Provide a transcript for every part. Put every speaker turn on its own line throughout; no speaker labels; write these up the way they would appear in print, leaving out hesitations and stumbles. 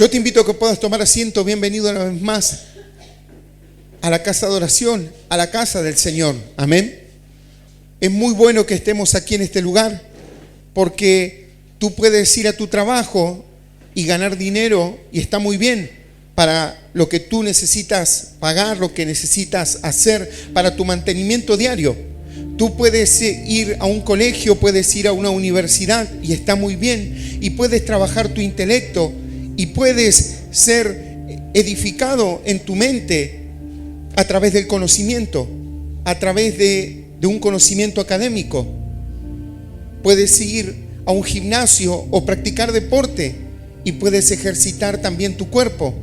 Yo te invito a que puedas tomar asiento. Bienvenido una vez más a la casa de oración, a la casa del Señor. Amén. Es muy bueno que estemos aquí en este lugar, porque tú puedes ir a tu trabajo y ganar dinero, y está muy bien para lo que tú necesitas pagar, lo que necesitas hacer para tu mantenimiento diario. Tú puedes ir a un colegio, puedes ir a una universidad, y está muy bien, y puedes trabajar tu intelecto, y puedes ser edificado en tu mente a través del conocimiento, a través de un conocimiento académico. Puedes ir a un gimnasio o practicar deporte, y puedes ejercitar también tu cuerpo.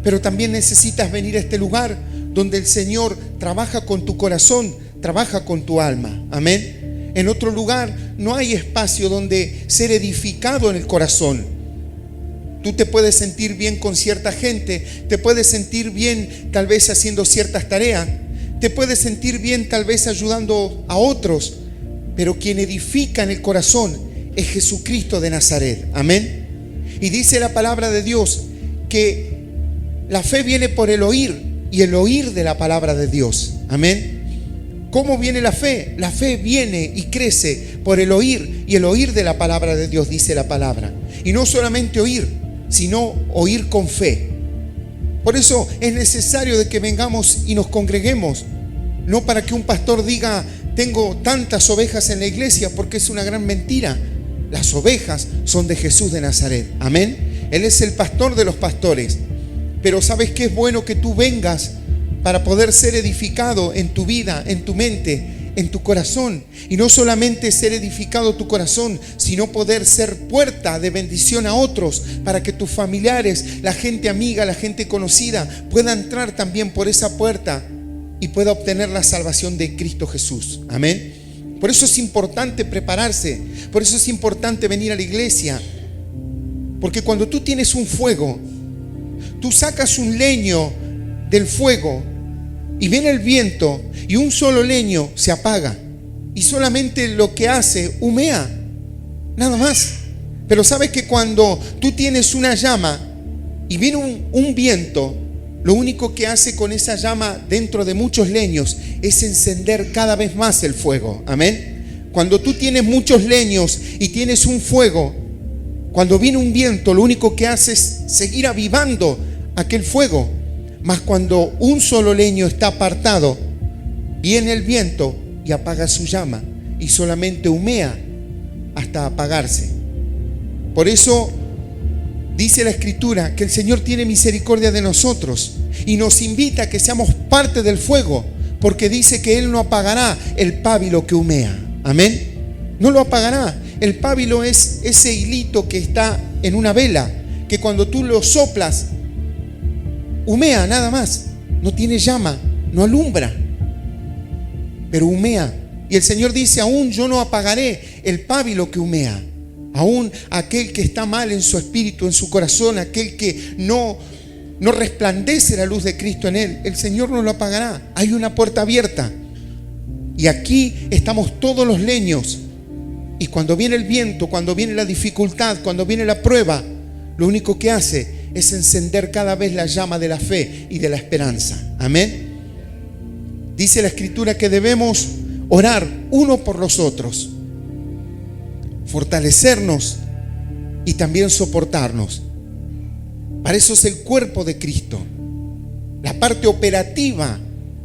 Pero también necesitas venir a este lugar donde el Señor trabaja con tu corazón, trabaja con tu alma. Amén. En otro lugar no hay espacio donde ser edificado en el corazón. Tú te puedes sentir bien con cierta gente, te puedes sentir bien tal vez haciendo ciertas tareas, te puedes sentir bien tal vez ayudando a otros, pero quien edifica en el corazón es Jesucristo de Nazaret. Amén. Y dice la palabra de Dios que la fe viene por el oír, y el oír de la palabra de Dios. Amén. ¿Cómo viene la fe? La fe viene y crece por el oír, y el oír de la palabra de Dios, dice la palabra. Y no solamente oír, sino oír con fe. Por eso es necesario de que vengamos y nos congreguemos, no para que un pastor diga: tengo tantas ovejas en la iglesia, porque es una gran mentira. Las ovejas son de Jesús de Nazaret. Amén. Él es el pastor de los pastores. Pero ¿sabes qué? Es bueno que tú vengas para poder ser edificado en tu vida, en tu mente, en tu corazón. Y no solamente ser edificado tu corazón, sino poder ser puerta de bendición a otros, para que tus familiares, la gente amiga, la gente conocida, pueda entrar también por esa puerta y pueda obtener la salvación de Cristo Jesús. Amén. Por eso es importante prepararse, por eso es importante venir a la iglesia, porque cuando tú tienes un fuego, tú sacas un leño del fuego y viene el viento y un solo leño se apaga, y solamente lo que hace humea, nada más. Pero sabes que cuando tú tienes una llama y viene un viento, lo único que hace con esa llama dentro de muchos leños es encender cada vez más el fuego. Amén. Cuando tú tienes muchos leños y tienes un fuego, cuando viene un viento, lo único que hace es seguir avivando aquel fuego. Mas cuando un solo leño está apartado, viene el viento y apaga su llama, y solamente humea hasta apagarse. Por eso dice la Escritura que el Señor tiene misericordia de nosotros y nos invita a que seamos parte del fuego, porque dice que Él no apagará el pábilo que humea. Amén. No lo apagará. El pábilo es ese hilito que está en una vela, que cuando tú lo soplas, humea nada más, no tiene llama, no alumbra, pero humea. Y el Señor dice: aún yo no apagaré el pábilo que humea. Aún aquel que está mal en su espíritu, en su corazón, aquel que no resplandece la luz de Cristo en él, el Señor no lo apagará. Hay una puerta abierta, y aquí estamos todos los leños. Y cuando viene el viento, cuando viene la dificultad, cuando viene la prueba, lo único que hace es encender cada vez la llama de la fe y de la esperanza. Amén. Dice la Escritura que debemos orar uno por los otros, fortalecernos y también soportarnos. Para eso es el cuerpo de Cristo. La parte operativa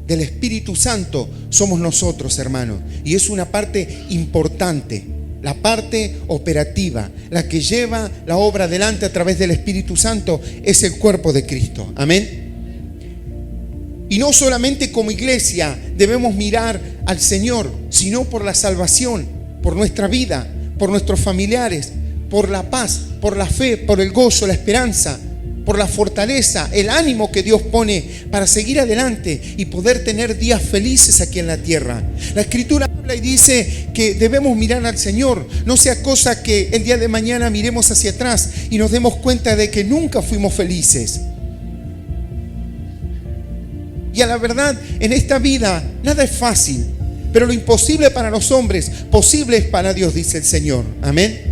del Espíritu Santo somos nosotros, hermanos, y es una parte importante. La parte operativa, la que lleva la obra adelante a través del Espíritu Santo, es el cuerpo de Cristo. Amén. Y no solamente como iglesia debemos mirar al Señor, sino por la salvación, por nuestra vida, por nuestros familiares, por la paz, por la fe, por el gozo, la esperanza, por la fortaleza, el ánimo que Dios pone para seguir adelante y poder tener días felices aquí en la tierra. La Escritura habla y dice que debemos mirar al Señor. No sea cosa que el día de mañana miremos hacia atrás y nos demos cuenta de que nunca fuimos felices. Y a la verdad, en esta vida nada es fácil, pero lo imposible para los hombres, posible es para Dios, dice el Señor. Amén.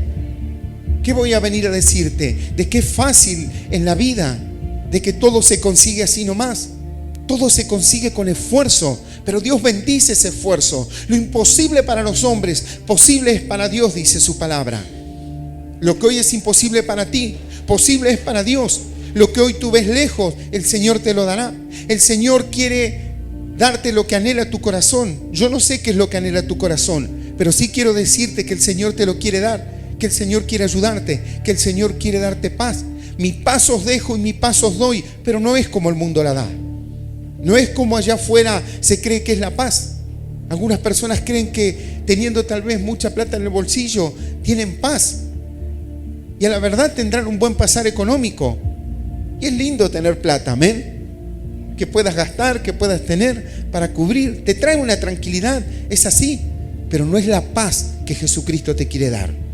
¿Qué voy a venir a decirte? De que es fácil en la vida, de que todo se consigue así nomás. Todo se consigue con esfuerzo, pero Dios bendice ese esfuerzo. Lo imposible para los hombres, posible es para Dios, dice su palabra. Lo que hoy es imposible para ti, posible es para Dios. Lo que hoy tú ves lejos, el Señor te lo dará. El Señor quiere darte lo que anhela tu corazón. Yo no sé qué es lo que anhela tu corazón, pero sí quiero decirte que el Señor te lo quiere dar, que el Señor quiere ayudarte, que el Señor quiere darte paz. Mi paz os dejo y mi paz os doy, pero no es como el mundo la da. No es como allá afuera se cree que es la paz. Algunas personas creen que teniendo tal vez mucha plata en el bolsillo tienen paz, y a la verdad tendrán un buen pasar económico. Y es lindo tener plata, amén, que puedas gastar, que puedas tener para cubrir, te trae una tranquilidad, es así, pero no es la paz que Jesucristo te quiere dar.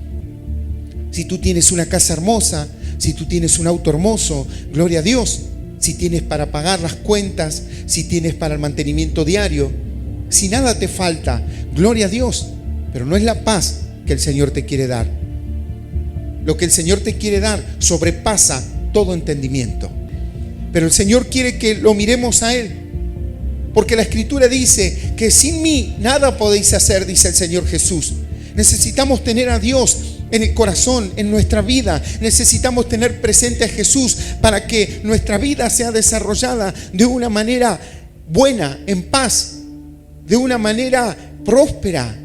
Si tú tienes una casa hermosa, si tú tienes un auto hermoso, gloria a Dios. Si tienes para pagar las cuentas, si tienes para el mantenimiento diario, si nada te falta, gloria a Dios. Pero no es la paz que el Señor te quiere dar. Lo que el Señor te quiere dar sobrepasa todo entendimiento. Pero el Señor quiere que lo miremos a Él, porque la Escritura dice que sin mí nada podéis hacer, dice el Señor Jesús. Necesitamos tener a Dios en el corazón, en nuestra vida. Necesitamos tener presente a Jesús para que nuestra vida sea desarrollada de una manera buena, en paz, de una manera próspera.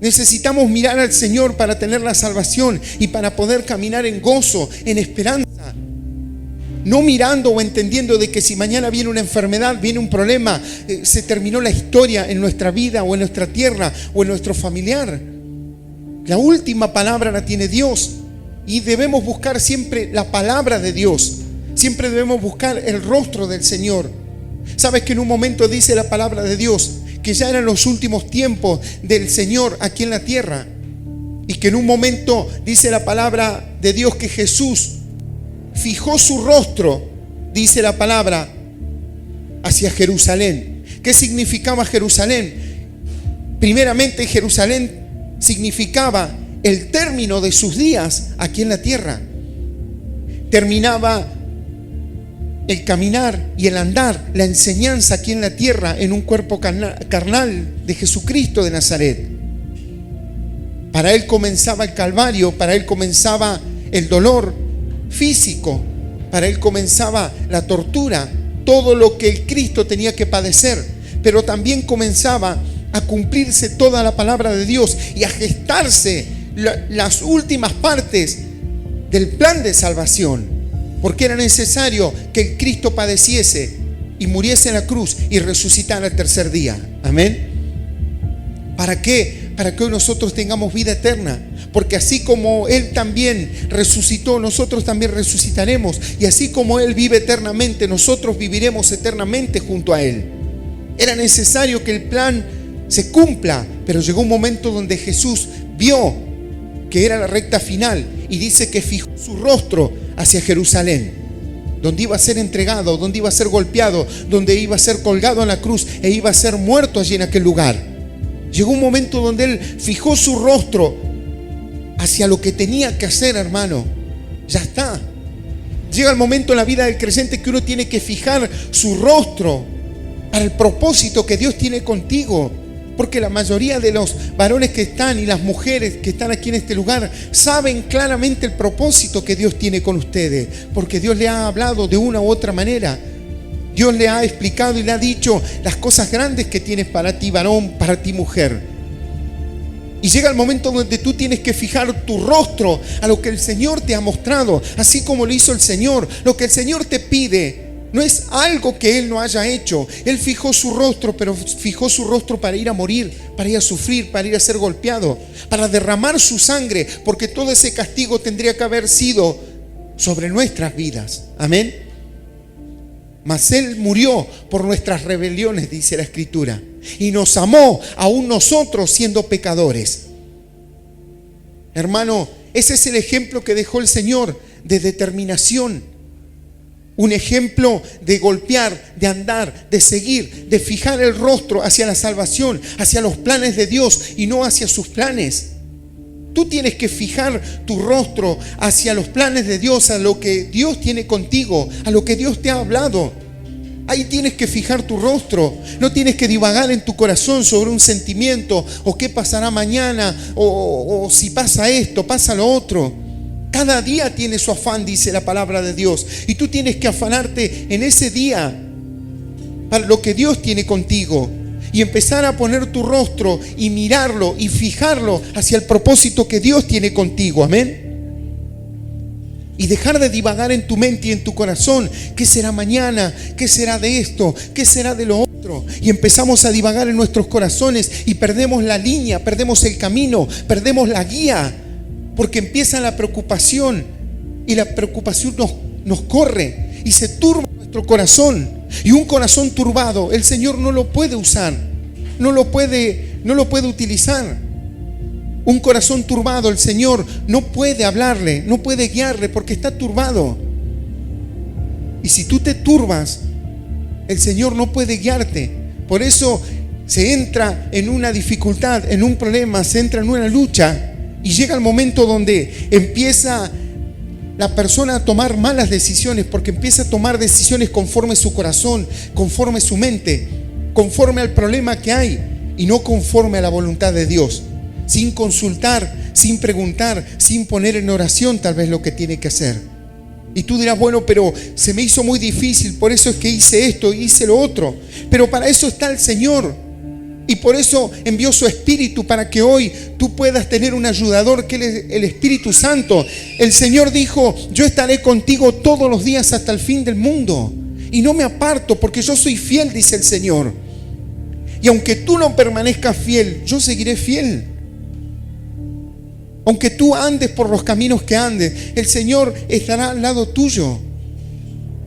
Necesitamos mirar al Señor para tener la salvación y para poder caminar en gozo, en esperanza. No mirando o entendiendo de que si mañana viene una enfermedad, viene un problema, se terminó la historia en nuestra vida o en nuestra tierra o en nuestro familiar. La última palabra la tiene Dios, y debemos buscar siempre la palabra de Dios. Siempre debemos buscar el rostro del Señor. Sabes que en un momento dice la palabra de Dios que ya eran los últimos tiempos del Señor aquí en la tierra, y que en un momento dice la palabra de Dios que Jesús fijó su rostro, dice la palabra, hacia Jerusalén. ¿Qué significaba Jerusalén? Primeramente, Jerusalén significaba el término de sus días aquí en la tierra. Terminaba el caminar y el andar, la enseñanza aquí en la tierra en un cuerpo carnal de Jesucristo de Nazaret. Para Él comenzaba el Calvario, para Él comenzaba el dolor físico, para Él comenzaba la tortura, todo lo que el Cristo tenía que padecer, pero también comenzaba a cumplirse toda la palabra de Dios y a gestarse las últimas partes del plan de salvación, porque era necesario que el Cristo padeciese y muriese en la cruz y resucitara al tercer día. Amén. ¿Para qué? Para que hoy nosotros tengamos vida eterna, porque así como Él también resucitó, nosotros también resucitaremos, y así como Él vive eternamente, nosotros viviremos eternamente junto a Él. Era necesario que el plan se cumpla, pero llegó un momento donde Jesús vio que era la recta final y dice que fijó su rostro hacia Jerusalén, donde iba a ser entregado, donde iba a ser golpeado, donde iba a ser colgado en la cruz e iba a ser muerto allí en aquel lugar. Llegó un momento donde Él fijó su rostro hacia lo que tenía que hacer, hermano. Ya está. Llega el momento en la vida del creyente que uno tiene que fijar su rostro para el propósito que Dios tiene contigo. Porque la mayoría de los varones que están y las mujeres que están aquí en este lugar saben claramente el propósito que Dios tiene con ustedes, porque Dios le ha hablado de una u otra manera. Dios le ha explicado y le ha dicho las cosas grandes que tienes para ti, varón, para ti, mujer. Y llega el momento donde tú tienes que fijar tu rostro a lo que el Señor te ha mostrado, así como lo hizo el Señor. Lo que el Señor te pide no es algo que Él no haya hecho. Él fijó su rostro, pero fijó su rostro para ir a morir, para ir a sufrir, para ir a ser golpeado, para derramar su sangre, porque todo ese castigo tendría que haber sido sobre nuestras vidas. Amén. Mas Él murió por nuestras rebeliones, dice la Escritura, y nos amó aún nosotros siendo pecadores. Hermano, ese es el ejemplo que dejó el Señor de determinación. Un ejemplo de golpear, de andar, de seguir, de fijar el rostro hacia la salvación, hacia los planes de Dios y no hacia sus planes. Tú tienes que fijar tu rostro hacia los planes de Dios, a lo que Dios tiene contigo, a lo que Dios te ha hablado. Ahí tienes que fijar tu rostro. No tienes que divagar en tu corazón sobre un sentimiento o qué pasará mañana o si pasa esto, pasa lo otro. Cada día tiene su afán, dice la palabra de Dios. Y tú tienes que afanarte en ese día para lo que Dios tiene contigo. Y empezar a poner tu rostro y mirarlo y fijarlo hacia el propósito que Dios tiene contigo. Amén. Y dejar de divagar en tu mente y en tu corazón. ¿Qué será mañana? ¿Qué será de esto? ¿Qué será de lo otro? Y empezamos a divagar en nuestros corazones y perdemos la línea, perdemos el camino, perdemos la guía. Porque empieza la preocupación y la preocupación nos corre y se turba nuestro corazón. Y un corazón turbado, el Señor no lo puede usar, no lo puede utilizar. Un corazón turbado, el Señor no puede hablarle, no puede guiarle porque está turbado. Y si tú te turbas, el Señor no puede guiarte. Por eso se entra en una dificultad, en un problema, se entra en una lucha y llega el momento donde empieza la persona a tomar malas decisiones, porque empieza a tomar decisiones conforme su corazón, conforme su mente, conforme al problema que hay y no conforme a la voluntad de Dios, sin consultar, sin preguntar, sin poner en oración tal vez lo que tiene que hacer. Y tú dirás, bueno, pero se me hizo muy difícil, por eso es que hice esto, hice lo otro. Pero para eso está el Señor. Y por eso envió su Espíritu, para que hoy tú puedas tener un ayudador, que es el Espíritu Santo. El Señor dijo, yo estaré contigo todos los días hasta el fin del mundo. Y no me aparto, porque yo soy fiel, dice el Señor. Y aunque tú no permanezcas fiel, yo seguiré fiel. Aunque tú andes por los caminos que andes, el Señor estará al lado tuyo,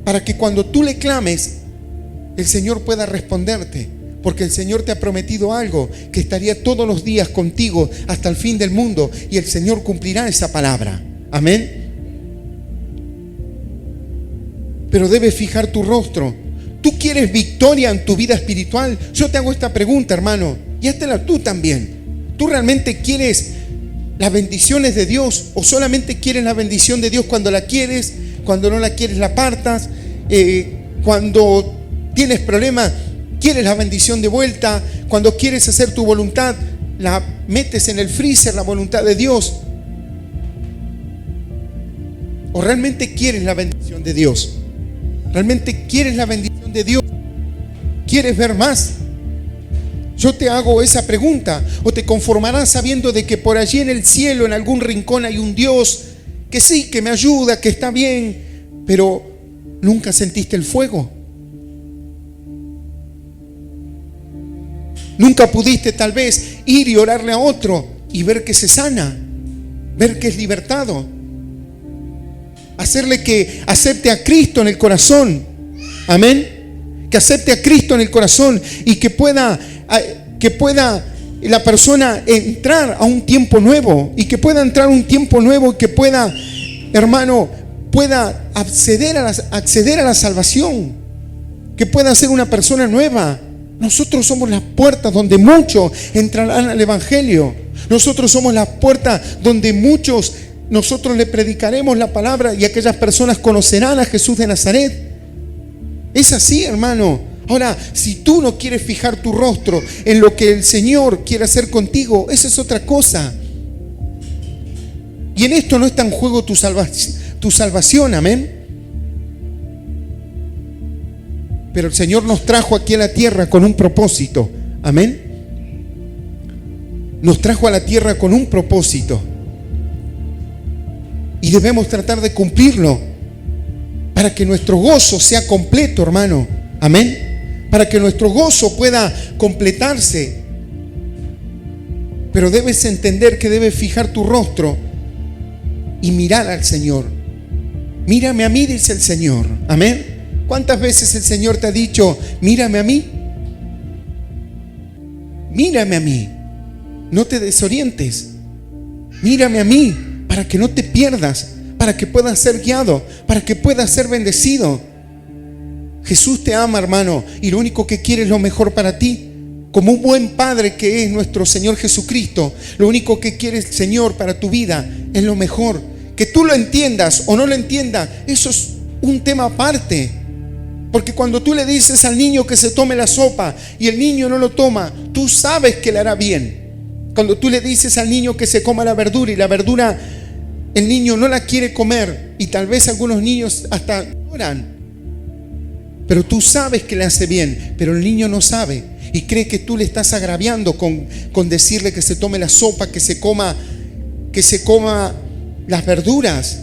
para que cuando tú le clames, el Señor pueda responderte. Porque el Señor te ha prometido algo, que estaría todos los días contigo hasta el fin del mundo, y el Señor cumplirá esa palabra. Amén. Pero debes fijar tu rostro. ¿Tú quieres victoria en tu vida espiritual? Yo te hago esta pregunta, hermano, y háztela tú también. ¿Tú realmente quieres las bendiciones de Dios, o solamente quieres la bendición de Dios cuando la quieres, cuando no la quieres la apartas, cuando tienes problemas quieres la bendición de vuelta, cuando quieres hacer tu voluntad la metes en el freezer, la voluntad de Dios? ¿O realmente quieres la bendición de Dios? ¿Realmente quieres la bendición de Dios? ¿Quieres ver más? Yo te hago esa pregunta. ¿O te conformarás sabiendo de que por allí en el cielo, en algún rincón, hay un Dios que sí, que me ayuda, que está bien, pero nunca sentiste el fuego? Nunca pudiste tal vez ir y orarle a otro y ver que se sana, ver que es libertado, hacerle que acepte a Cristo en el corazón. Amén. Que acepte a Cristo en el corazón y que pueda la persona entrar a un tiempo nuevo, y que pueda entrar a un tiempo nuevo, y que pueda, hermano, pueda acceder a la salvación, que pueda ser una persona nueva. Nosotros somos las puertas donde muchos entrarán al Evangelio. Nosotros somos las puertas donde muchos, nosotros le predicaremos la palabra y aquellas personas conocerán a Jesús de Nazaret. Es así, hermano. Ahora, si tú no quieres fijar tu rostro en lo que el Señor quiere hacer contigo, esa es otra cosa. Y en esto no está en juego tu salvación, amén. Pero el Señor nos trajo aquí a la tierra con un propósito. Amén. Nos trajo a la tierra con un propósito. Y debemos tratar de cumplirlo para que nuestro gozo sea completo, hermano. Amén. Para que nuestro gozo pueda completarse. Pero debes entender que debes fijar tu rostro y mirar al Señor. Mírame a mí, dice el Señor. Amén. ¿Cuántas veces el Señor te ha dicho, mírame a mí? Mírame a mí. No te desorientes. Mírame a mí para que no te pierdas, para que puedas ser guiado, para que puedas ser bendecido. Jesús te ama, hermano, y lo único que quiere es lo mejor para ti. Como un buen padre que es nuestro Señor Jesucristo, lo único que quiere el Señor para tu vida es lo mejor. Que tú lo entiendas o no lo entiendas, eso es un tema aparte. Porque cuando tú le dices al niño que se tome la sopa y el niño no lo toma, tú sabes que le hará bien. Cuando tú le dices al niño que se coma la verdura y la verdura el niño no la quiere comer, y tal vez algunos niños hasta lloran, pero tú sabes que le hace bien, pero el niño no sabe y cree que tú le estás agraviando con decirle que se tome la sopa, que se coma las verduras.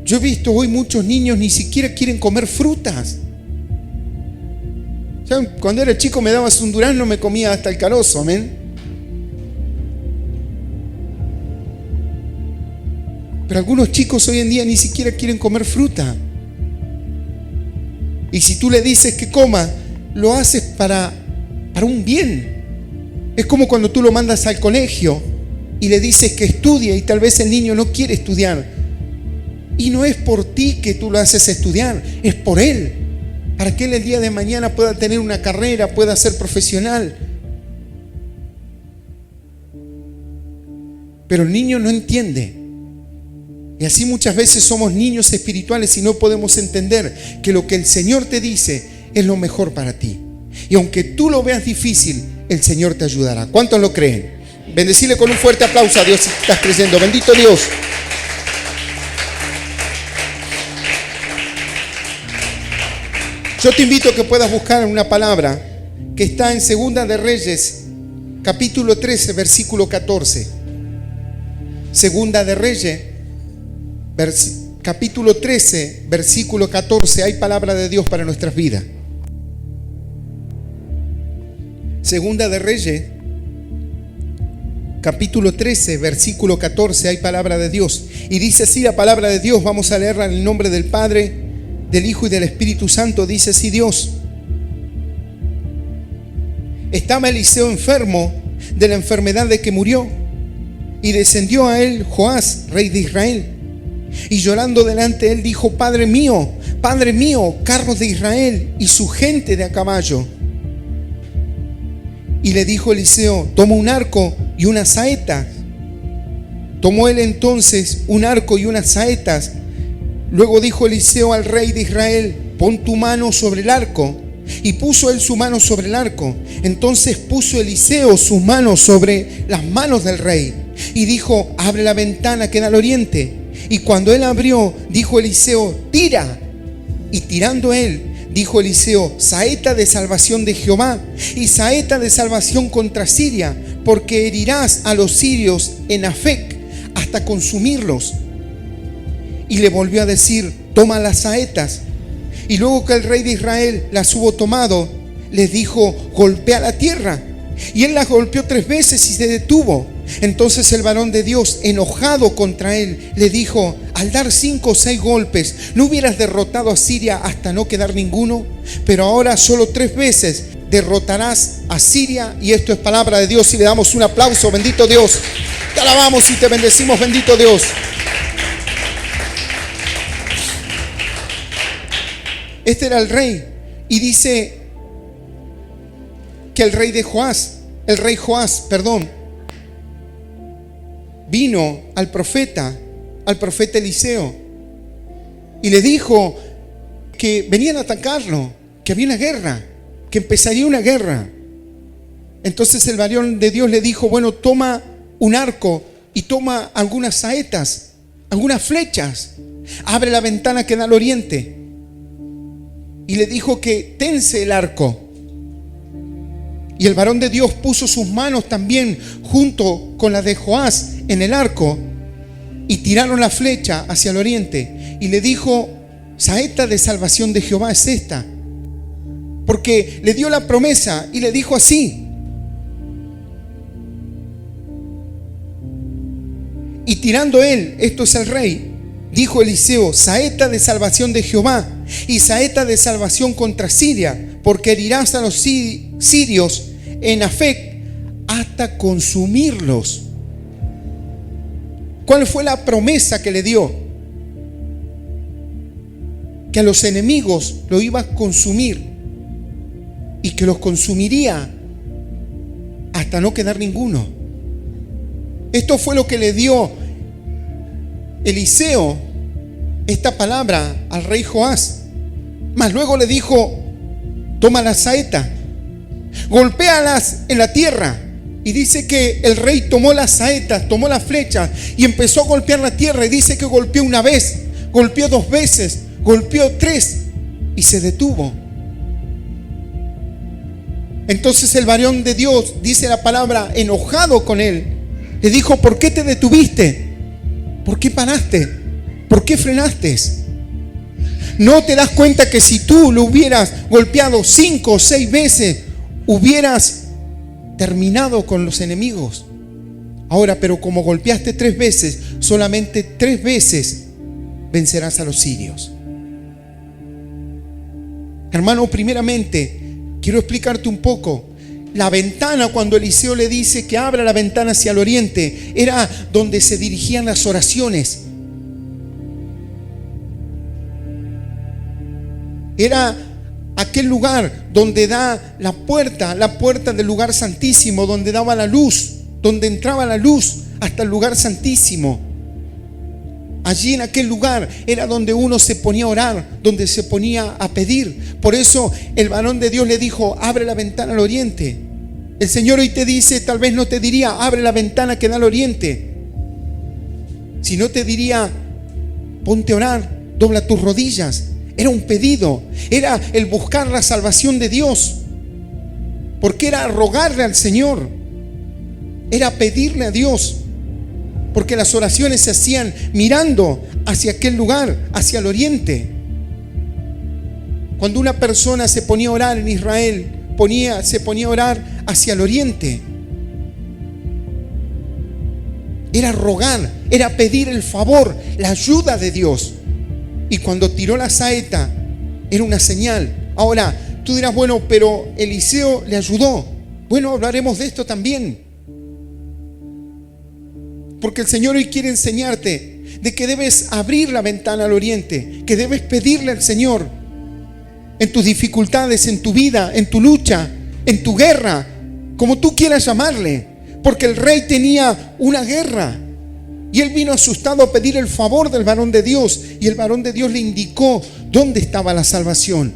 Yo he visto hoy muchos niños ni siquiera quieren comer frutas. ¿Saben? Cuando era chico me dabas un durazno, me comía hasta el carozo, amén. Pero algunos chicos hoy en día ni siquiera quieren comer fruta. Y si tú le dices que coma, lo haces para un bien. Es como cuando tú lo mandas al colegio y le dices que estudie y tal vez el niño no quiere estudiar. Y no es por ti que tú lo haces estudiar, es por él. Para que él el día de mañana pueda tener una carrera, pueda ser profesional. Pero el niño no entiende. Y así muchas veces somos niños espirituales y no podemos entender que lo que el Señor te dice es lo mejor para ti. Y aunque tú lo veas difícil, el Señor te ayudará. ¿Cuántos lo creen? Bendecirle con un fuerte aplauso a Dios si estás creyendo. Bendito Dios. Yo te invito a que puedas buscar una palabra que está en Segunda de Reyes, capítulo 13, versículo 14. Segunda de Reyes, capítulo 13, versículo 14. Hay palabra de Dios para nuestras vidas. Segunda de Reyes, capítulo 13, versículo 14. Hay palabra de Dios. Y dice así la palabra de Dios. Vamos a leerla en el nombre del Padre, del Hijo y del Espíritu Santo. Dice así Dios: estaba Eliseo enfermo de la enfermedad de que murió, y descendió a él Joás, rey de Israel, y llorando delante de él dijo: Padre mío, carros de Israel y su gente de a caballo. Y le dijo Eliseo: toma un arco y unas saetas. Tomó él entonces un arco y unas saetas. Luego dijo Eliseo al rey de Israel: pon tu mano sobre el arco. Y puso él su mano sobre el arco. Entonces puso Eliseo sus manos sobre las manos del rey y dijo: abre la ventana que da al oriente. Y cuando él abrió, dijo Eliseo: tira. Y tirando él, dijo Eliseo: saeta de salvación de Jehová y saeta de salvación contra Siria, porque herirás a los sirios en Afec hasta consumirlos. Y le volvió a decir: toma las saetas. Y luego que el rey de Israel las hubo tomado, les dijo: golpea la tierra. Y él las golpeó 3 veces y se detuvo. Entonces el varón de Dios, enojado contra él, le dijo: al dar 5 o 6 golpes, ¿no hubieras derrotado a Siria hasta no quedar ninguno? Pero ahora solo 3 veces derrotarás a Siria. Y esto es palabra de Dios. Y le damos un aplauso. Bendito Dios. Te alabamos y te bendecimos. Bendito Dios. Este era el rey. Y dice que el rey Joás, vino al profeta Eliseo y le dijo que venían a atacarlo, que había una guerra, que empezaría una guerra. Entonces el varón de Dios le dijo: bueno, toma un arco y toma algunas saetas, algunas flechas, abre la ventana que da al oriente. Y le dijo que tense el arco. Y el varón de Dios puso sus manos también junto con la de Joás en el arco y tiraron la flecha hacia el oriente. Y le dijo: saeta de salvación de Jehová es esta. Porque le dio la promesa y le dijo así: y tirando él, esto es el rey, dijo Eliseo: saeta de salvación de Jehová y saeta de salvación contra Siria, porque herirás a los sirios en Afec hasta consumirlos. ¿Cuál fue la promesa que le dio? Que a los enemigos lo iba a consumir. y que los consumiría hasta no quedar ninguno. Esto fue lo que le dio Eliseo, esta palabra, al rey Joás. Mas luego le dijo: toma la saeta, golpéalas en la tierra. Y dice que el rey tomó las saetas, tomó las flechas y empezó a golpear la tierra. Y dice que golpeó una vez, golpeó 2 veces, golpeó 3 y se detuvo. Entonces el varón de Dios, dice la palabra, enojado con él, le dijo: ¿por qué te detuviste? ¿Por qué paraste? ¿Por qué frenaste? ¿No te das cuenta que si tú lo hubieras golpeado 5 o 6 veces, hubieras terminado con los enemigos? Ahora, pero como golpeaste 3 veces, solamente 3 veces vencerás a los sirios. Hermano, primeramente quiero explicarte un poco. La ventana, cuando Eliseo le dice que abra la ventana hacia el oriente, era donde se dirigían las oraciones. Era aquel lugar donde da la puerta del lugar santísimo, donde daba la luz, donde entraba la luz hasta el lugar santísimo. Allí en aquel lugar era donde uno se ponía a orar, donde se ponía a pedir. Por eso el varón de Dios le dijo: abre la ventana al oriente. El Señor hoy te dice, tal vez no te diría: abre la ventana que da al oriente, sino te diría: ponte a orar, dobla tus rodillas. Era un pedido, era el buscar la salvación de Dios, porque era rogarle al Señor, era pedirle a Dios, porque las oraciones se hacían mirando hacia aquel lugar, hacia el oriente. Cuando una persona se ponía a orar en Israel, se ponía a orar hacia el oriente. Era rogar, era pedir el favor, la ayuda de Dios. Y cuando tiró la saeta, era una señal. Ahora, tú dirás: bueno, pero Eliseo le ayudó. Bueno, hablaremos de esto también. Porque el Señor hoy quiere enseñarte de que debes abrir la ventana al oriente, que debes pedirle al Señor en tus dificultades, en tu vida, en tu lucha, en tu guerra, como tú quieras llamarle. Porque el rey tenía una guerra y él vino asustado a pedir el favor del varón de Dios, y el varón de Dios le indicó dónde estaba la salvación.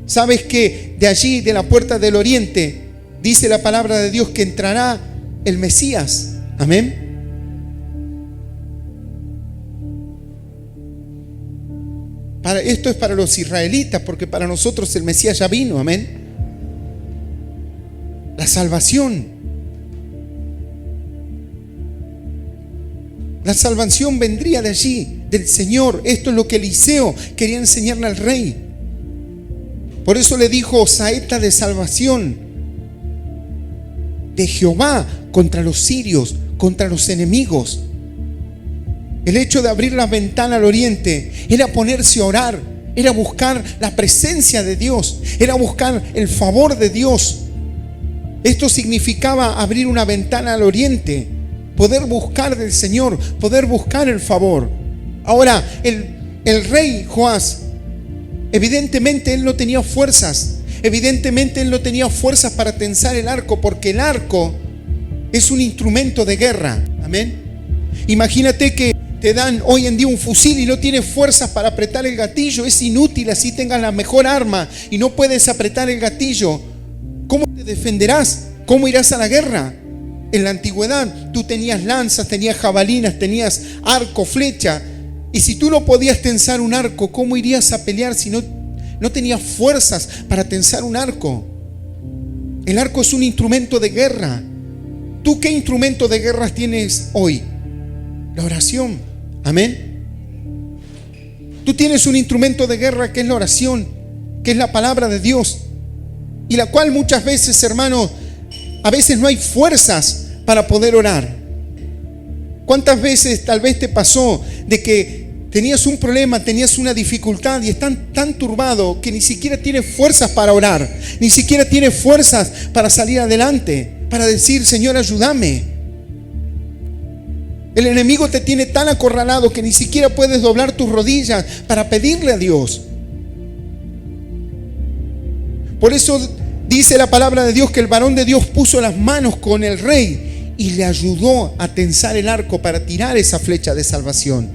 ¿Sabes que de allí, de la puerta del oriente, dice la palabra de Dios que entrará el Mesías? Amén. Esto es para los israelitas, porque para nosotros el Mesías ya vino. Amén. La salvación. La salvación vendría de allí, del Señor. Esto es lo que Eliseo quería enseñarle al rey. Por eso le dijo: saeta de salvación de Jehová contra los sirios, contra los enemigos. El hecho de abrir la ventana al oriente era ponerse a orar, era buscar la presencia de Dios, era buscar el favor de Dios. Esto significaba abrir una ventana al oriente, poder buscar del Señor, poder buscar el favor. Ahora, el rey Joás, evidentemente él no tenía fuerzas. Evidentemente él no tenía fuerzas para tensar el arco, porque el arco es un instrumento de guerra. Amén. Imagínate que te dan hoy en día un fusil y no tienes fuerzas para apretar el gatillo. Es inútil, así tengas la mejor arma y no puedes apretar el gatillo. ¿Cómo te defenderás? ¿Cómo irás a la guerra? En la antigüedad tú tenías lanzas, tenías jabalinas, tenías arco, flecha. Y si tú no podías tensar un arco, ¿cómo irías a pelear si no tenías fuerzas para tensar un arco? El arco es un instrumento de guerra. ¿Tú qué instrumento de guerra tienes hoy? La oración. Amén. Tú tienes un instrumento de guerra que es la oración, que es la palabra de Dios, y la cual muchas veces, hermano, a veces no hay fuerzas para poder orar. ¿Cuántas veces tal vez te pasó de que tenías un problema, tenías una dificultad y estás tan turbado que ni siquiera tienes fuerzas para orar, ni siquiera tienes fuerzas para salir adelante, para decir: Señor, ayúdame? El enemigo te tiene tan acorralado que ni siquiera puedes doblar tus rodillas para pedirle a Dios. Por eso Dice la palabra de Dios que el varón de Dios puso las manos con el rey y le ayudó a tensar el arco para tirar esa flecha de salvación.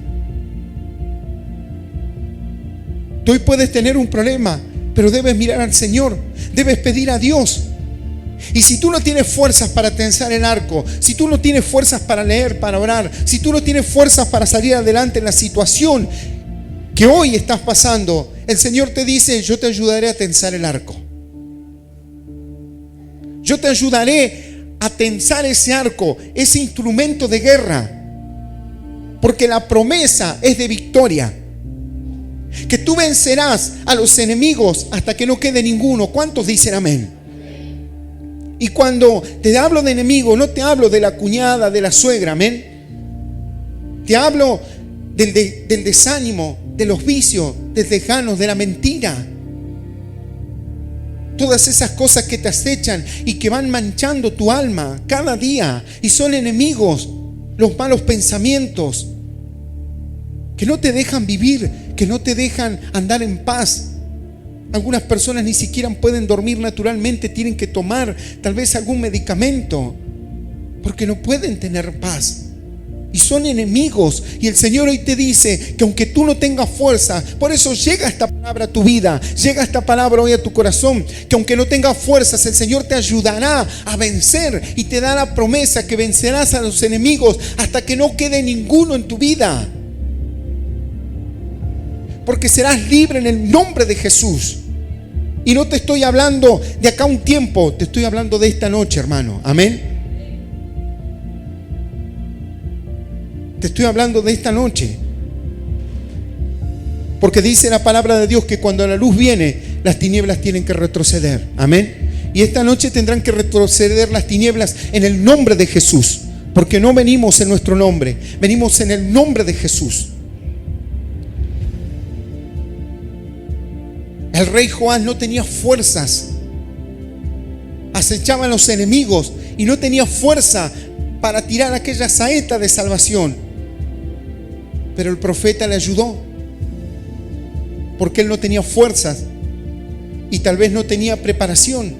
Tú hoy puedes tener un problema, pero debes mirar al Señor, debes pedir a Dios. Y si tú no tienes fuerzas para tensar el arco, si tú no tienes fuerzas para leer, para orar, si tú no tienes fuerzas para salir adelante en la situación que hoy estás pasando, el Señor te dice: yo te ayudaré a tensar el arco. Yo te ayudaré a tensar ese arco, ese instrumento de guerra. Porque la promesa es de victoria. Que tú vencerás a los enemigos hasta que no quede ninguno. ¿Cuántos dicen amén? Y cuando te hablo de enemigo, no te hablo de la cuñada, de la suegra, amén. Te hablo del desánimo, de los vicios, del lejanos, de la mentira. Todas esas cosas que te acechan y que van manchando tu alma cada día. Y son enemigos, los malos pensamientos, que no te dejan vivir, que no te dejan andar en paz. Algunas personas ni siquiera pueden dormir naturalmente, tienen que tomar tal vez algún medicamento, porque no pueden tener paz. Y son enemigos. Y el Señor hoy te dice que aunque tú no tengas fuerza, por eso llega esta palabra a tu vida, llega esta palabra hoy a tu corazón, que aunque no tengas fuerzas, el Señor te ayudará a vencer y te da la promesa que vencerás a los enemigos hasta que no quede ninguno en tu vida. Porque serás libre en el nombre de Jesús. Y no te estoy hablando de acá un tiempo, te estoy hablando de esta noche, hermano. Amén. Te estoy hablando de esta noche. Porque dice la palabra de Dios que cuando la luz viene, las tinieblas tienen que retroceder. Amén. Y esta noche tendrán que retroceder las tinieblas en el nombre de Jesús. Porque no venimos en nuestro nombre, venimos en el nombre de Jesús. El rey Joás no tenía fuerzas. Acechaban los enemigos y no tenía fuerza para tirar aquella saeta de salvación. Pero el profeta le ayudó, porque él no tenía fuerzas y tal vez no tenía preparación.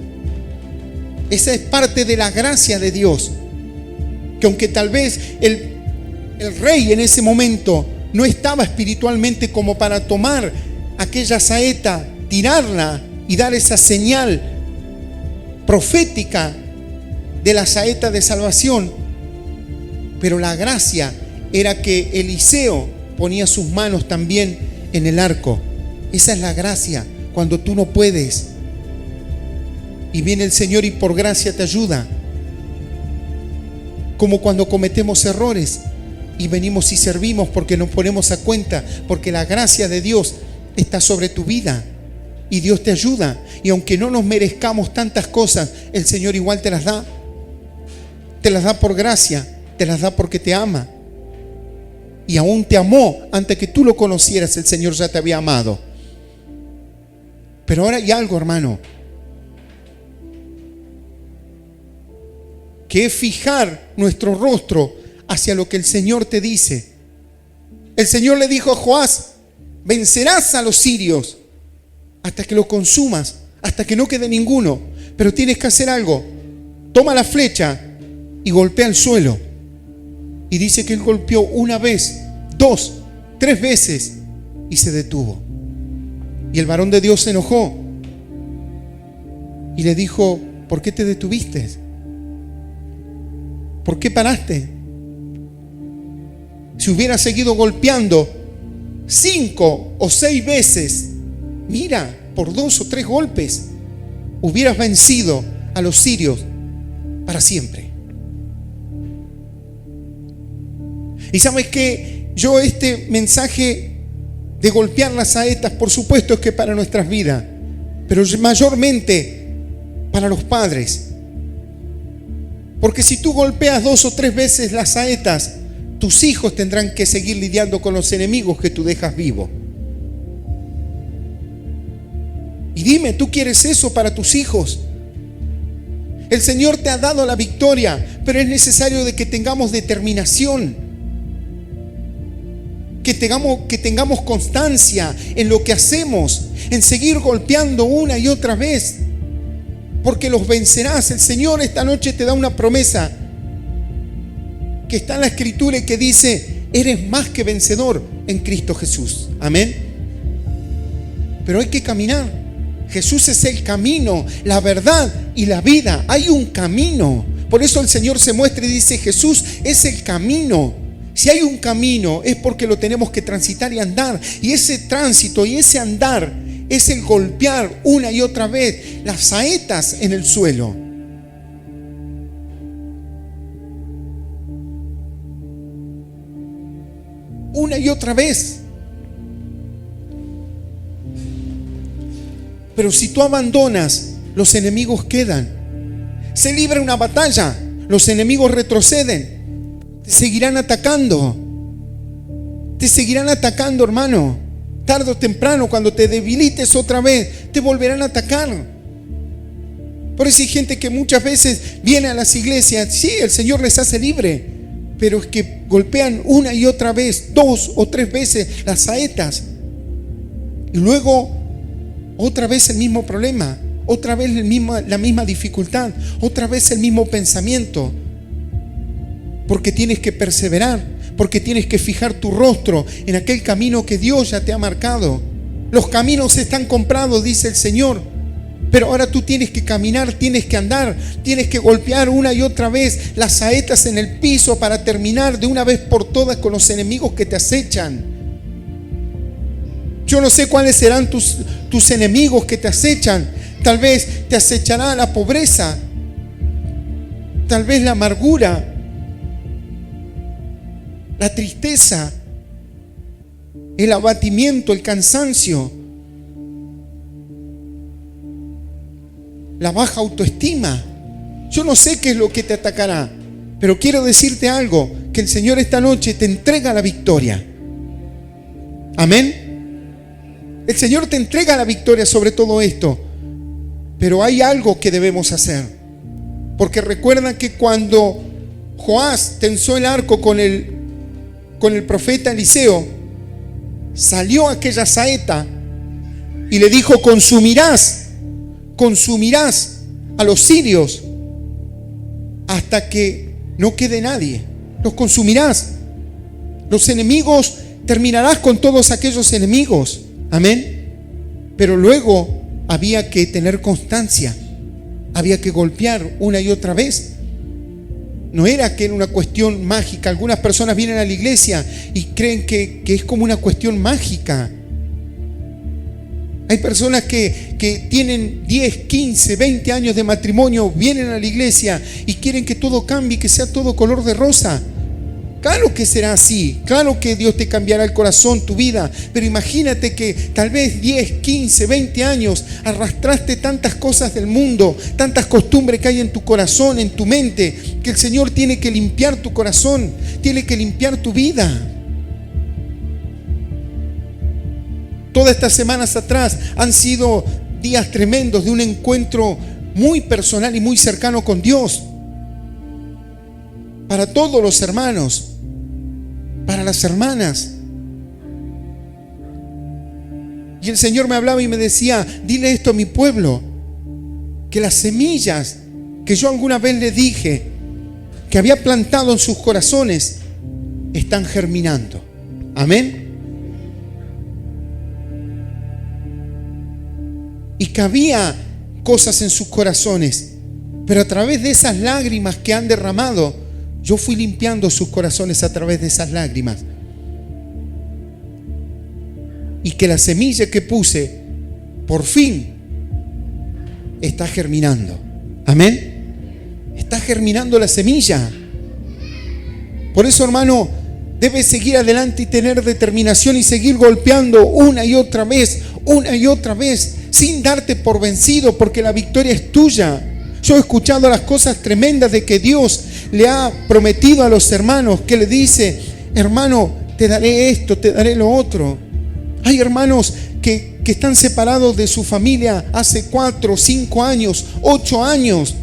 Esa es parte de la gracia de Dios, que aunque tal vez el rey en ese momento no estaba espiritualmente como para tomar aquella saeta, tirarla y dar esa señal profética de la saeta de salvación, pero la gracia era que Eliseo ponía sus manos también en el arco. Esa es la gracia, cuando tú no puedes y viene el Señor y por gracia te ayuda. Como cuando cometemos errores y venimos y servimos porque nos ponemos a cuenta, porque la gracia de Dios está sobre tu vida y Dios te ayuda. Y aunque no nos merezcamos tantas cosas, el Señor igual te las da. Te las da por gracia, te las da porque te ama. Y aún te amó antes que tú lo conocieras. El Señor ya te había amado. Pero ahora hay algo, hermano, que es fijar nuestro rostro hacia lo que el Señor te dice. El Señor le dijo a Joás: vencerás a los sirios hasta que lo consumas, hasta que no quede ninguno. Pero tienes que hacer algo. Toma la flecha y golpea el suelo. Y dice que él golpeó una vez, 2, 3 veces y se detuvo. Y el varón de Dios se enojó y le dijo: ¿por qué te detuviste? ¿Por qué paraste? Si hubieras seguido golpeando 5 o 6 veces, mira, por 2 o 3 golpes, hubieras vencido a los sirios para siempre. Y sabes que yo este mensaje de golpear las saetas, por supuesto, es que para nuestras vidas, pero mayormente para los padres. Porque si tú golpeas 2 o 3 veces las saetas, tus hijos tendrán que seguir lidiando con los enemigos que tú dejas vivo. Y dime, ¿tú quieres eso para tus hijos? El Señor te ha dado la victoria, pero es necesario de que tengamos determinación. Que tengamos constancia en lo que hacemos, en seguir golpeando una y otra vez. porque los vencerás. El Señor esta noche te da una promesa que está en la Escritura y que dice: eres más que vencedor en Cristo Jesús. Amén. Pero hay que caminar. Jesús es el camino, la verdad y la vida. Hay un camino. Por eso el Señor se muestra y dice: Jesús es el camino. Si hay un camino es porque lo tenemos que transitar y andar. Y ese tránsito y ese andar es el golpear una y otra vez las saetas en el suelo. Una y otra vez. Pero si tú abandonas, los enemigos quedan. Se libra una batalla, los enemigos retroceden. Te seguirán atacando. Te seguirán atacando, hermano. Tarde o temprano, cuando te debilites otra vez, te volverán a atacar. Por eso hay gente que muchas veces viene a las iglesias. Sí, el Señor les hace libre, pero es que golpean una y otra vez, 2 o 3 veces las saetas. Y luego otra vez el mismo problema, otra vez la misma dificultad, otra vez el mismo pensamiento. Porque tienes que perseverar, porque tienes que fijar tu rostro en aquel camino que Dios ya te ha marcado. Los caminos están comprados, dice el Señor. Pero ahora tú tienes que caminar, tienes que andar, tienes que golpear una y otra vez las saetas en el piso para terminar de una vez por todas con los enemigos que te acechan. Yo no sé cuáles serán tus enemigos que te acechan. Tal vez te acechará la pobreza, tal vez la amargura, la tristeza, el abatimiento, el cansancio, la baja autoestima. Yo no sé qué es lo que te atacará, pero quiero decirte algo, que el Señor esta noche te entrega la victoria. Amén. El Señor te entrega la victoria sobre todo esto, pero hay algo que debemos hacer. Porque recuerda que cuando Joás tensó el arco con el profeta Eliseo, salió aquella saeta y le dijo: consumirás a los sirios hasta que no quede nadie. Los consumirás. Los enemigos, terminarás con todos aquellos enemigos. Amén. Pero luego había que tener constancia, había que golpear una y otra vez. No era que era una cuestión mágica. Algunas personas vienen a la iglesia y creen que es como una cuestión mágica. Hay personas que tienen 10, 15, 20 años de matrimonio, vienen a la iglesia y quieren que todo cambie, que sea todo color de rosa. Claro que será así, claro que Dios te cambiará el corazón, tu vida, pero imagínate que tal vez 10, 15, 20 años arrastraste tantas cosas del mundo, tantas costumbres que hay en tu corazón, en tu mente, que el Señor tiene que limpiar tu corazón, tiene que limpiar tu vida. Todas estas semanas atrás han sido días tremendos de un encuentro muy personal y muy cercano con Dios. Para todos los hermanos, para las hermanas. Y el Señor me hablaba y me decía: dile esto a mi pueblo, que las semillas que yo alguna vez les dije que había plantado en sus corazones están germinando. Amén. Y que había cosas en sus corazones, pero a través de esas lágrimas que han derramado, yo fui limpiando sus corazones a través de esas lágrimas. Y que la semilla que puse, por fin, está germinando. Amén. Está germinando la semilla. Por eso, hermano, debes seguir adelante y tener determinación y seguir golpeando una y otra vez, sin darte por vencido, porque la victoria es tuya. Yo he escuchado las cosas tremendas de que Dios le ha prometido a los hermanos, que le dice: hermano, te daré esto, te daré lo otro. Hay hermanos que están separados de su familia hace 4, 5 años, 8 años,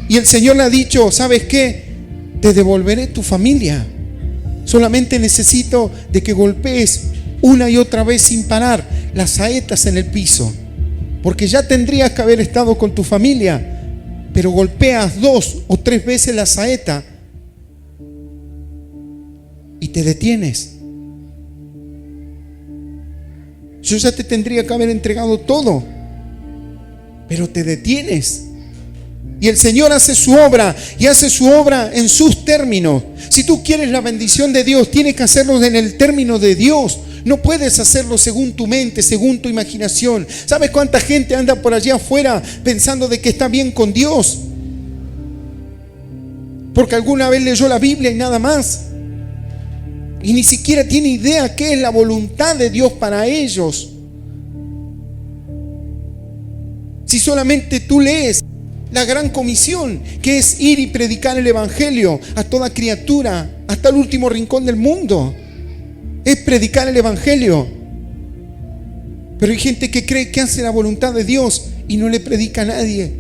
y el Señor le ha dicho: ¿sabes qué? Te devolveré tu familia. Solamente necesito de que golpees una y otra vez sin parar las saetas en el piso, porque ya tendrías que haber estado con tu familia, pero golpeas 2 o 3 veces la saeta y te detienes. Yo ya te tendría que haber entregado todo, pero te detienes. Y el Señor hace su obra, y hace su obra en sus términos. Si tú quieres la bendición de Dios, tienes que hacerlo en el término de Dios. No puedes hacerlo según tu mente, según tu imaginación. ¿Sabes cuánta gente anda por allá afuera pensando de que está bien con Dios? Porque alguna vez leyó la Biblia y nada más. Y ni siquiera tiene idea qué es la voluntad de Dios para ellos. Si solamente tú lees la gran comisión, que es ir y predicar el evangelio a toda criatura, hasta el último rincón del mundo, es predicar el evangelio. Pero hay gente que cree que hace la voluntad de Dios y no le predica a nadie.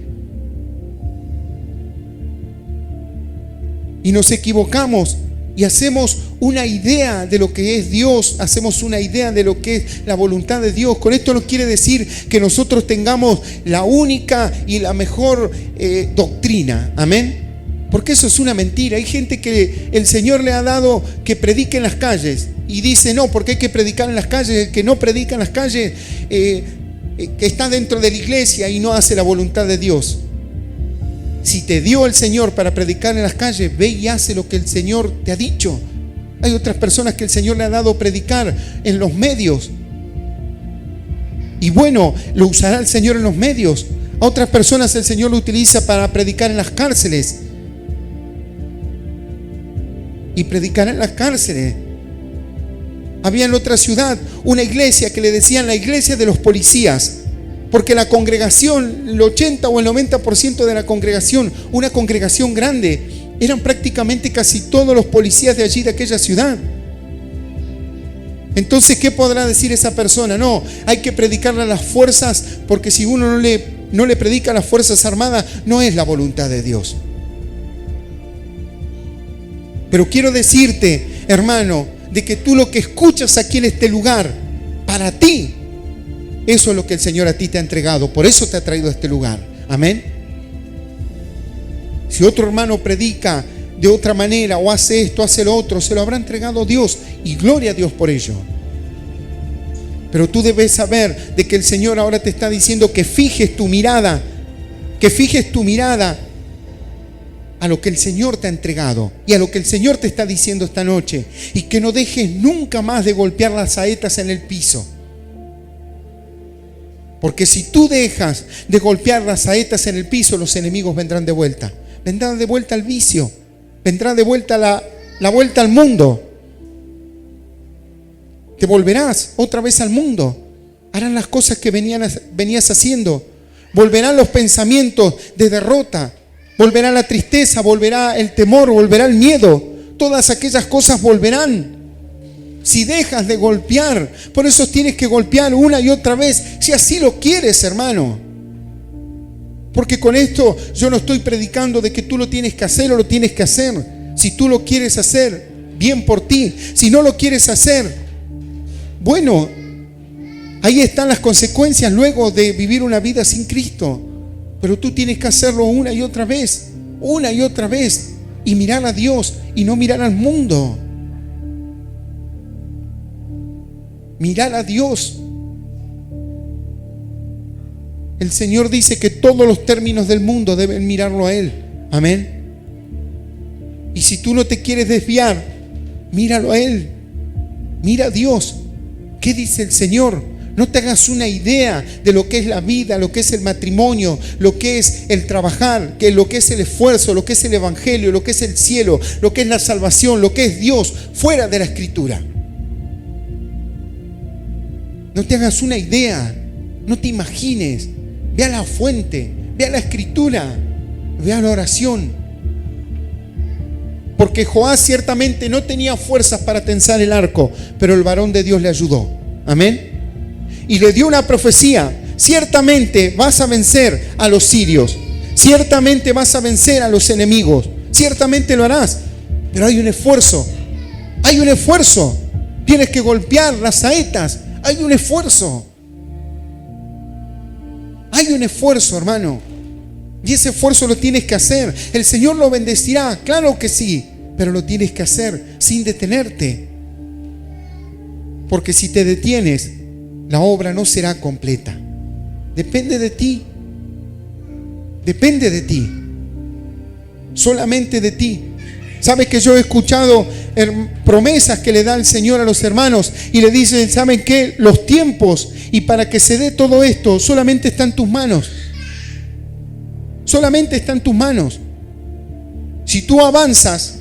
Y nos equivocamos y hacemos una idea de lo que es Dios, hacemos una idea de lo que es la voluntad de Dios. Con esto no quiere decir que nosotros tengamos la única y la mejor doctrina, amén, porque eso es una mentira. Hay gente que el Señor le ha dado que predique en las calles y dice no, porque hay que predicar en las calles. El que no predica en las calles que está dentro de la iglesia y no hace la voluntad de Dios. Si te dio el Señor para predicar en las calles, ve y hace lo que el Señor te ha dicho. Hay otras personas que el Señor le ha dado predicar en los medios. Y bueno, lo usará el Señor en los medios. A otras personas el Señor lo utiliza para predicar en las cárceles. Y predicar en las cárceles. Había en otra ciudad una iglesia que le decían la iglesia de los policías. Porque la congregación, el 80 o el 90% de la congregación, una congregación grande, eran prácticamente casi todos los policías de allí, de aquella ciudad. Entonces, ¿qué podrá decir esa persona? No, hay que predicarle a las fuerzas, porque si uno no le predica a las fuerzas armadas, no es la voluntad de Dios. Pero quiero decirte, hermano, de que tú lo que escuchas aquí en este lugar, para ti, eso es lo que el Señor a ti te ha entregado. Por eso te ha traído a este lugar. Amén. Si otro hermano predica de otra manera o hace esto, hace lo otro, se lo habrá entregado Dios y gloria a Dios por ello. Pero tú debes saber de que el Señor ahora te está diciendo que fijes tu mirada a lo que el Señor te ha entregado y a lo que el Señor te está diciendo esta noche, y que no dejes nunca más de golpear las saetas en el piso. Porque si tú dejas de golpear las saetas en el piso, los enemigos vendrán de vuelta. Vendrán de vuelta al vicio. Vendrá de vuelta la vuelta al mundo. Te volverás otra vez al mundo. Harán las cosas que venías haciendo. Volverán los pensamientos de derrota. Volverá la tristeza, volverá el temor, volverá el miedo. Todas aquellas cosas volverán. Si dejas de golpear, por eso tienes que golpear una y otra vez, si así lo quieres, hermano. Porque con esto yo no estoy predicando de que tú lo tienes que hacer o lo tienes que hacer. Si tú lo quieres hacer, bien por ti. Si no lo quieres hacer, bueno, ahí están las consecuencias luego de vivir una vida sin Cristo. Pero tú tienes que hacerlo una y otra vez, y mirar a Dios y no mirar al mundo. Mirar a Dios. El Señor dice que todos los términos del mundo deben mirarlo a Él. Amén. Y si tú no te quieres desviar, míralo a Él. Mira a Dios. ¿Qué dice el Señor? No te hagas una idea de lo que es la vida, lo que es el matrimonio, lo que es el trabajar, lo que es el esfuerzo, lo que es el evangelio, lo que es el cielo, lo que es la salvación, lo que es Dios, fuera de la Escritura. No te hagas una idea, no te imagines. Ve a la fuente, ve a la Escritura, ve a la oración. Porque Joás ciertamente no tenía fuerzas para tensar el arco, pero el varón de Dios le ayudó. Amén. Y le dio una profecía: ciertamente vas a vencer a los sirios, ciertamente vas a vencer a los enemigos, ciertamente lo harás, pero hay un esfuerzo, tienes que golpear las saetas, hay un esfuerzo, hermano. Y ese esfuerzo lo tienes que hacer. El Señor lo bendecirá, claro que sí, pero lo tienes que hacer sin detenerte. Porque si te detienes, la obra no será completa. Depende de ti. Depende de ti. Solamente de ti. Sabes que yo he escuchado promesas que le da el Señor a los hermanos y le dicen, ¿saben qué? Los tiempos y para que se dé todo esto solamente está en tus manos. Solamente está en tus manos. Si tú avanzas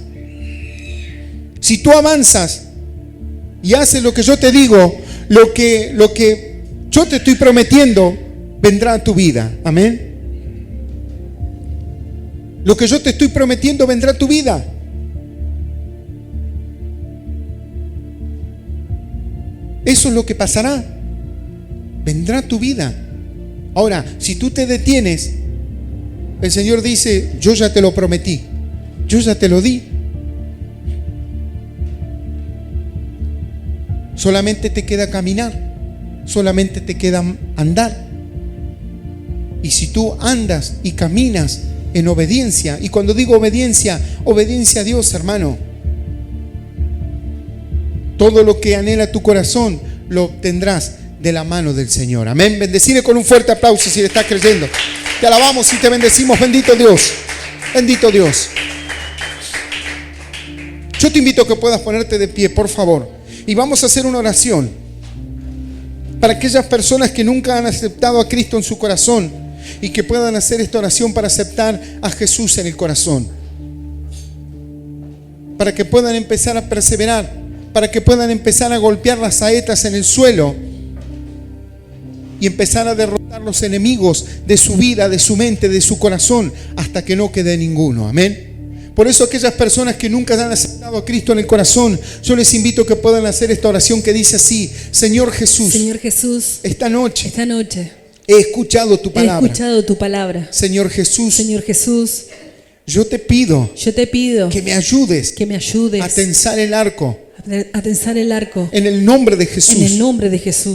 y haces lo que yo te digo, lo que yo te estoy prometiendo, vendrá a tu vida. Amén. Lo que yo te estoy prometiendo vendrá a tu vida. Eso es lo que pasará. Vendrá a tu vida. Ahora, si tú te detienes, el Señor dice, yo ya te lo prometí, yo ya te lo di. Solamente te queda caminar, solamente te queda andar. Y si tú andas y caminas en obediencia, y cuando digo obediencia, obediencia a Dios, hermano, todo lo que anhela tu corazón lo obtendrás de la mano del Señor. Amén. Bendecirle con un fuerte aplauso si le estás creyendo. Te alabamos y te bendecimos. Bendito Dios. Bendito Dios. Yo te invito a que puedas ponerte de pie, por favor. Y vamos a hacer una oración para aquellas personas que nunca han aceptado a Cristo en su corazón y que puedan hacer esta oración para aceptar a Jesús en el corazón. Para que puedan empezar a perseverar, para que puedan empezar a golpear las saetas en el suelo y empezar a derrotar los enemigos de su vida, de su mente, de su corazón, hasta que no quede ninguno. Amén. Por eso aquellas personas que nunca han aceptado a Cristo en el corazón, yo les invito a que puedan hacer esta oración que dice así: Señor Jesús, esta noche he escuchado tu palabra. Señor Jesús, yo te pido que me ayudes a tensar el arco en el nombre de Jesús.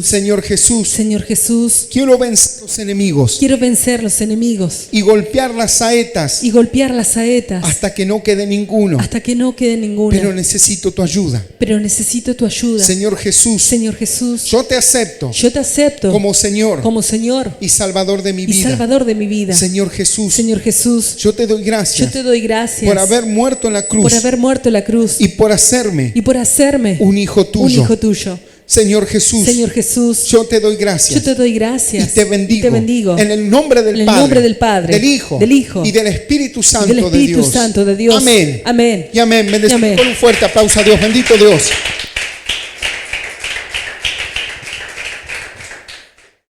Señor Jesús, quiero vencer los enemigos y golpear las saetas hasta que no quede ninguno. Pero necesito tu ayuda. Señor Jesús, yo te acepto como Señor y Salvador de mi vida. Señor Jesús, yo te doy gracias por haber muerto en la cruz y por hacerme un hijo tuyo. Señor Jesús, yo te doy gracias y te bendigo en el nombre del Padre, del Hijo y del Espíritu Santo de Dios. Amén. Y amén. Bendecimos con un fuerte aplauso a Dios. Bendito Dios.